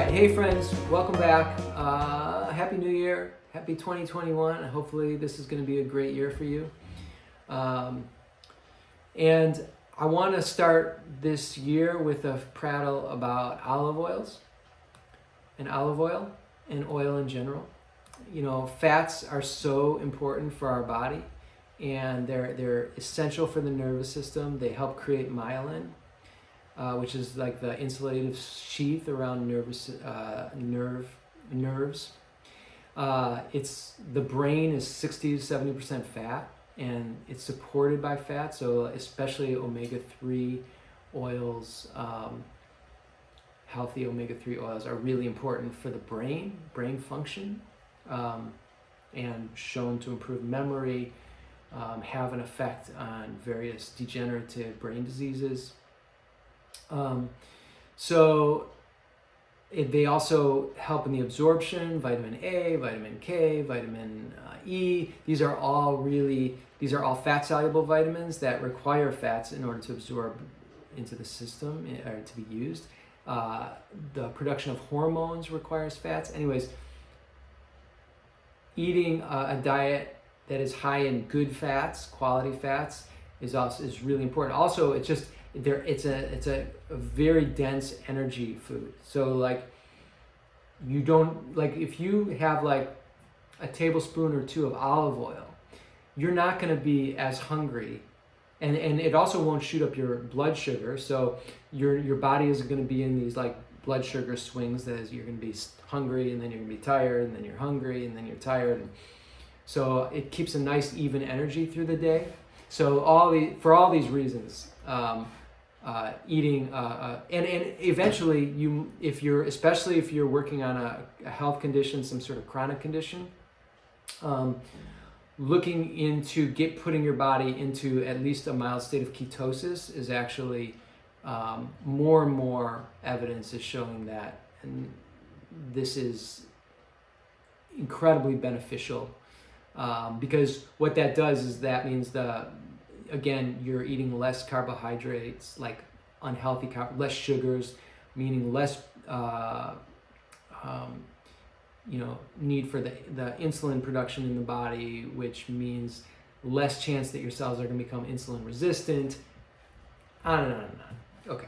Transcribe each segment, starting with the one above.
right, hey friends, welcome back. Happy New Year, happy 2021. Hopefully this is going to be a great year for you. And I want to start this year with a prattle about olive oils and olive oil and oil in general. You know, fats are so important for our body, and they're essential for the nervous system. They help create myelin, which is like the insulative sheath around nerves. It's the brain is 60 to 70% fat, and it's supported by fat. So especially omega-3 oils, healthy omega-3 oils are really important for the brain function, and shown to improve memory, have an effect on various degenerative brain diseases. They also help in the absorption, vitamin A, vitamin K, vitamin E. These are all fat soluble vitamins that require fats in order to absorb into the system or to be used. The production of hormones requires fats. Anyways, eating a diet that is high in good fats, quality fats, is really important. Also, it's a very dense energy food. So like, you don't, like, if you have like a tablespoon or two of olive oil, you're not going to be as hungry, and it also won't shoot up your blood sugar. So your body isn't going to be in these like blood sugar swings that you're going to be hungry and then you're going to be tired and then you're hungry and then you're tired. And so it keeps a nice even energy through the day. So for all these reasons, eating and eventually especially if you're working on a health condition, some sort of chronic condition, looking into putting your body into at least a mild state of ketosis is actually more and more evidence is showing that, and this is incredibly beneficial, because what that does is that means you're eating less carbohydrates, like unhealthy less sugars, meaning less need for the insulin production in the body, which means less chance that your cells are going to become insulin resistant. On and on and on. Okay,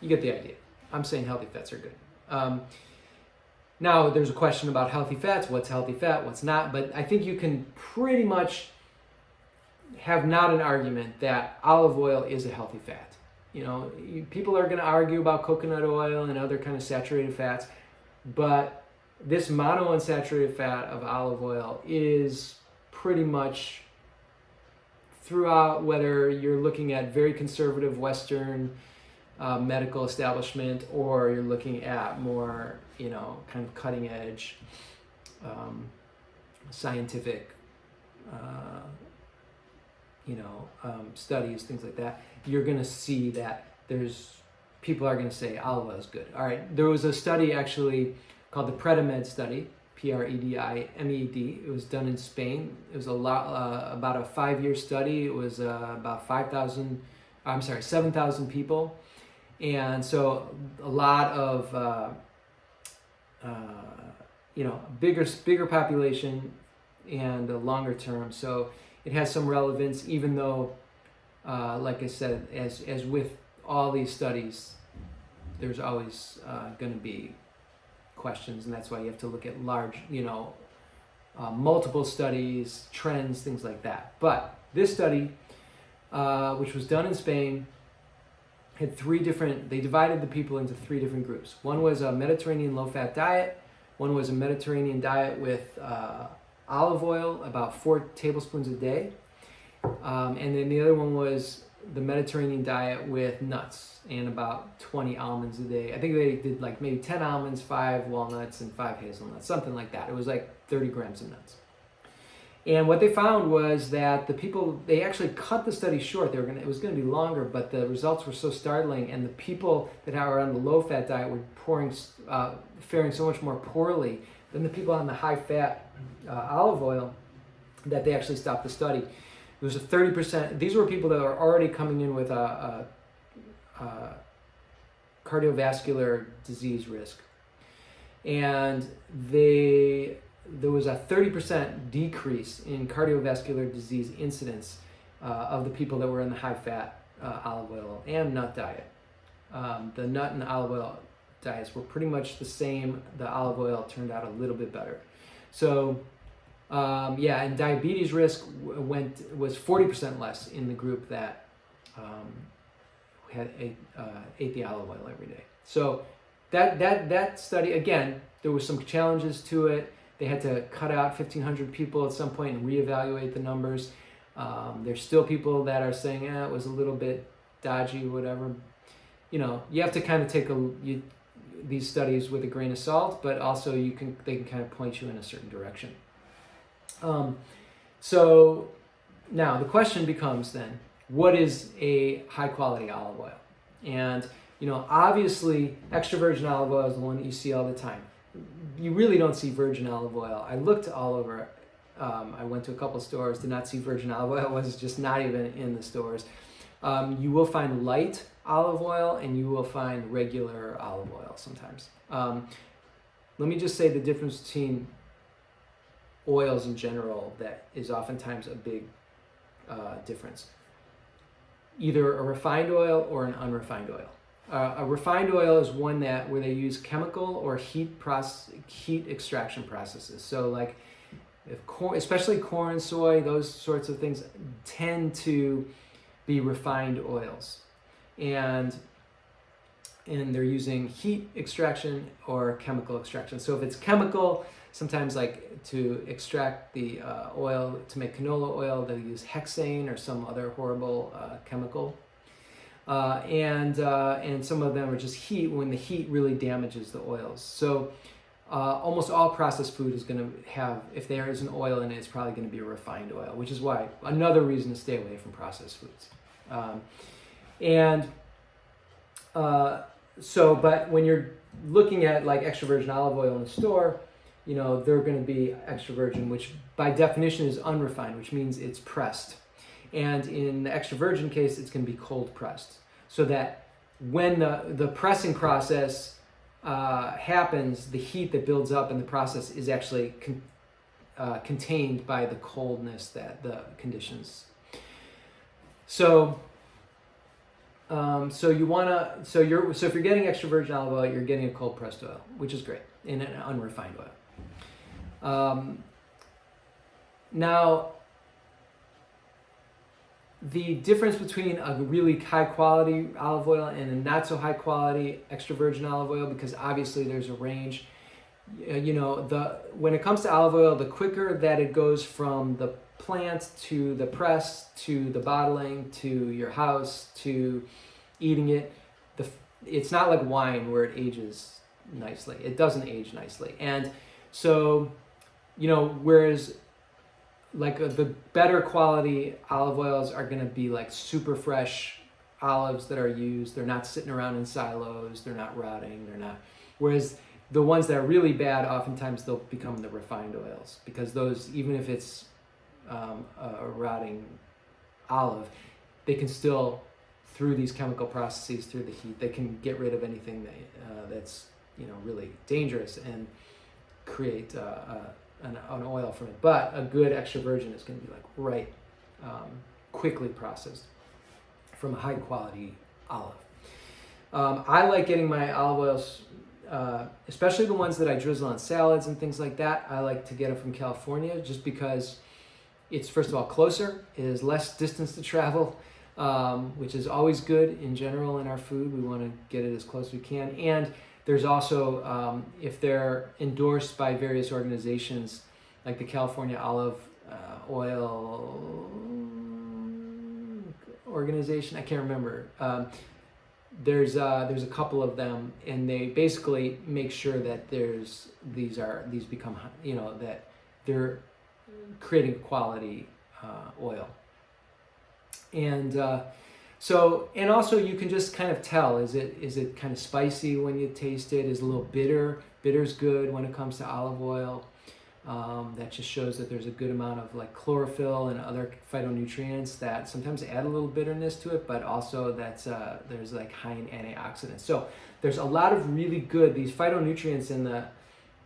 you get the idea. I'm saying healthy fats are good. Now there's a question about healthy fats. What's healthy fat? What's not? But I think you can pretty much have not an argument that olive oil is a healthy fat. You know, people are going to argue about coconut oil and other kind of saturated fats, but this monounsaturated fat of olive oil is pretty much throughout, whether you're looking at very conservative Western medical establishment, or you're looking at more, kind of cutting edge scientific studies, things like that, you're going to see that people are going to say olive oil is good. All right, there was a study actually called the Predimed study, Predimed. It was done in Spain. It was about a 5-year study. It was about 7,000 people, and so a lot of bigger population and a longer term. So it has some relevance, even though, like I said, as with all these studies, there's always going to be questions, and that's why you have to look at large, multiple studies, trends, things like that. But this study, which was done in Spain, had they divided the people into 3 different groups. One was a Mediterranean low-fat diet. One was a Mediterranean diet with olive oil, about 4 tablespoons a day. And then the other one was the Mediterranean diet with nuts and about 20 almonds a day. I think they did like maybe 10 almonds, 5 walnuts, and 5 hazelnuts, something like that. It was like 30 grams of nuts. And what they found was that they actually cut the study short. It was going to be longer, but the results were so startling, and the people that were on the low-fat diet were faring so much more poorly than the people on the high-fat olive oil that they actually stopped the study. It was a 30%. These were people that were already coming in with a cardiovascular disease risk. and there was a 30% decrease in cardiovascular disease incidence of the people that were in the high-fat olive oil and nut diet. The nut and olive oil diets were pretty much the same. The olive oil turned out a little bit better. So, and diabetes risk was 40% less in the group that ate the olive oil every day. So that study, again, there was some challenges to it. They had to cut out 1,500 people at some point and reevaluate the numbers. There's still people that are saying, it was a little bit dodgy, whatever. You have to kind of take these studies with a grain of salt, but also they can kind of point you in a certain direction. So now the question becomes then, what is a high quality olive oil? And obviously extra virgin olive oil is the one that you see all the time. You really don't see virgin olive oil. I looked all over. I went to a couple stores, did not see virgin olive oil. It was just not even in the stores. You will find light olive oil and you will find regular olive oil sometimes. Let me just say the difference between oils in general that is oftentimes a big difference. Either a refined oil or an unrefined oil. A refined oil is one where they use chemical or heat extraction processes. So like especially corn, soy, those sorts of things tend to be refined oils. And they're using heat extraction or chemical extraction. So if it's chemical, sometimes like to extract the oil, to make canola oil, they'll use hexane or some other horrible chemical. And some of them are just heat when the heat really damages the oils. So almost all processed food is going to have, if there is an oil in it, it's probably going to be a refined oil, which is why another reason to stay away from processed foods. But when you're looking at like extra virgin olive oil in the store, they're going to be extra virgin, which by definition is unrefined, which means it's pressed. And in the extra virgin case, it's going to be cold pressed. So that when the pressing process happens, the heat that builds up in the process is actually contained by the coldness that the conditions. So if you're getting extra virgin olive oil, you're getting a cold pressed oil, which is great, in an unrefined oil. Now, the difference between a really high quality olive oil and a not so high quality extra virgin olive oil, because obviously there's a range. When it comes to olive oil, the quicker that it goes from the plant to the press to the bottling to your house to eating it, it's not like wine where it ages nicely. It doesn't age nicely. And so, whereas like the better quality olive oils are going to be like super fresh olives that are used. They're not sitting around in silos. They're not rotting. Whereas the ones that are really bad, oftentimes they'll become the refined oils, because those, even if it's a rotting olive, they can still, through these chemical processes, through the heat, they can get rid of anything that's really dangerous and create an oil from it. But a good extra virgin is going to be like quickly processed from a high quality olive. I like getting my olive oils, especially the ones that I drizzle on salads and things like that. I like to get them from California just because it's, first of all, closer. It is less distance to travel, which is always good in general in our food. We want to get it as close as we can. And there's also, if they're endorsed by various organizations, like the California Olive Oil Organization, I can't remember. There's a couple of them, and they basically make sure that these become, that they're creating quality oil. And and also you can just kind of tell, is it kind of spicy when you taste it? Is it a little bitter? Bitter's good when it comes to olive oil. That just shows that there's a good amount of like chlorophyll and other phytonutrients that sometimes add a little bitterness to it, but also there's like high in antioxidants. So there's a lot of really good, these phytonutrients in the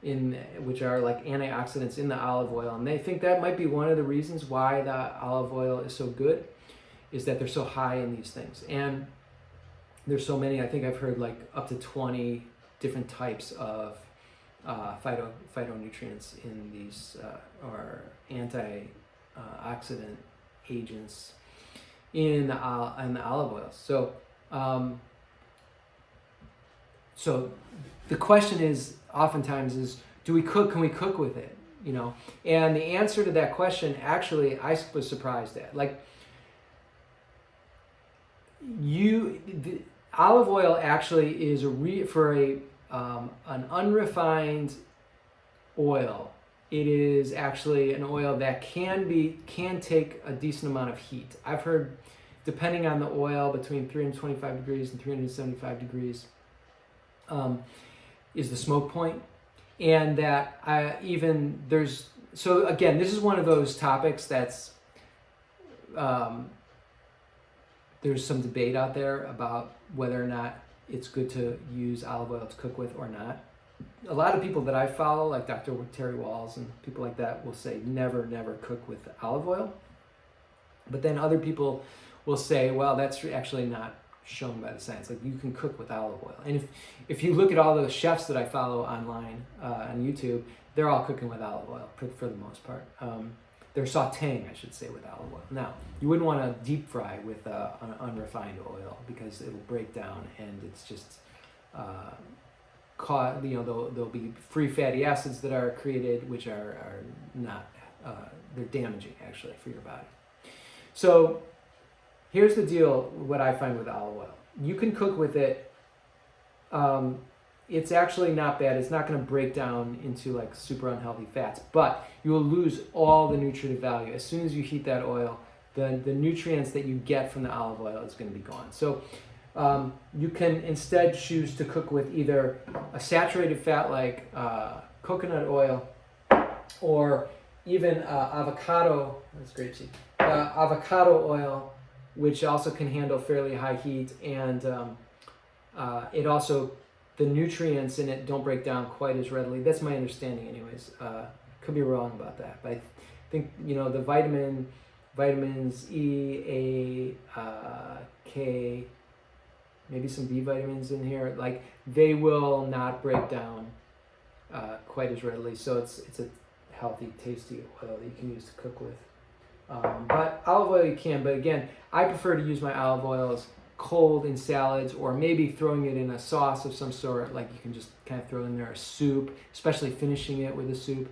which are like antioxidants in the olive oil, and they think that might be one of the reasons why the olive oil is so good, is that they're so high in these things. And there's so many. I think I've heard like up to 20 different types of phytonutrients in these or antioxidant agents in the olive oils. So the question is oftentimes is, can we cook with it? And the answer to that question, actually, I was surprised at. Like, the olive oil actually is an unrefined oil. It is actually an oil that can take a decent amount of heat. I've heard, depending on the oil, between 325 degrees and 375 degrees is the smoke point. And that so again, this is one of those topics that's, there's some debate out there about whether or not it's good to use olive oil to cook with or not. A lot of people that I follow, like Dr. Terry Walls and people like that, will say never cook with olive oil. But then other people will say, well, that's actually not shown by the science. Like, you can cook with olive oil. And if you look at all the chefs that I follow online on YouTube, they're all cooking with olive oil for the most part. They're sautéing, I should say, with olive oil. Now, you wouldn't want to deep fry with an unrefined oil because it'll break down, and it's just there'll be free fatty acids that are created, which are not, they're damaging actually for your body. So here's the deal, what I find with olive oil. You can cook with it. It's actually not bad. It's not going to break down into like super unhealthy fats, but you will lose all the nutritive value. As soon as you heat that oil, the nutrients that you get from the olive oil is going to be gone. So you can instead choose to cook with either a saturated fat like coconut oil, or even avocado, that's grapeseed, avocado oil, which also can handle fairly high heat, and it also, the nutrients in it don't break down quite as readily. That's my understanding anyways. Could be wrong about that, but I think, the vitamins E, A, K, maybe some B vitamins in here, like, they will not break down quite as readily. So it's a healthy, tasty oil that you can use to cook with. But olive oil you can, but again, I prefer to use my olive oils cold in salads, or maybe throwing it in a sauce of some sort. Like, you can just kind of throw in there a soup, especially finishing it with a soup,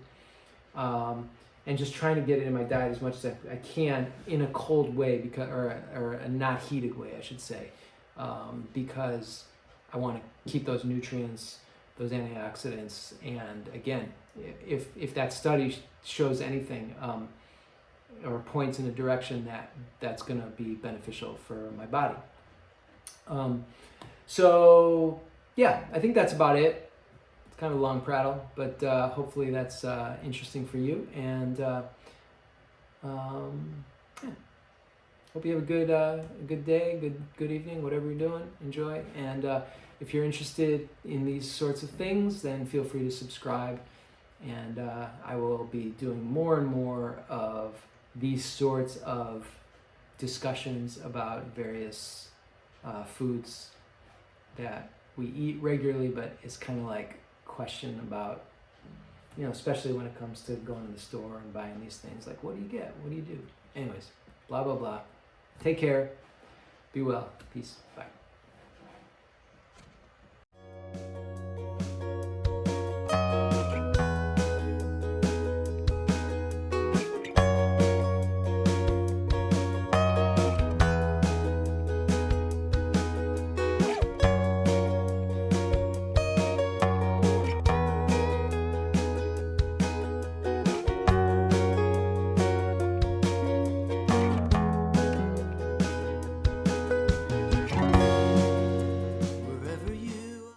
and just trying to get it in my diet as much as I can in a cold way, because, or a not heated way, I should say, because I want to keep those nutrients, those antioxidants. And again, if that study shows anything, or points in a direction that's going to be beneficial for my body. So yeah, I think that's about it. It's kind of a long prattle, but hopefully that's interesting for you. And hope you have a good day, good evening, whatever you're doing. Enjoy. And if you're interested in these sorts of things, then feel free to subscribe. And I will be doing more and more of these sorts of discussions about various foods that we eat regularly, but it's kind of like question about, especially when it comes to going to the store and buying these things, like, what do you get? What do you do? Anyways, blah, blah, blah. Take care. Be well. Peace. Bye.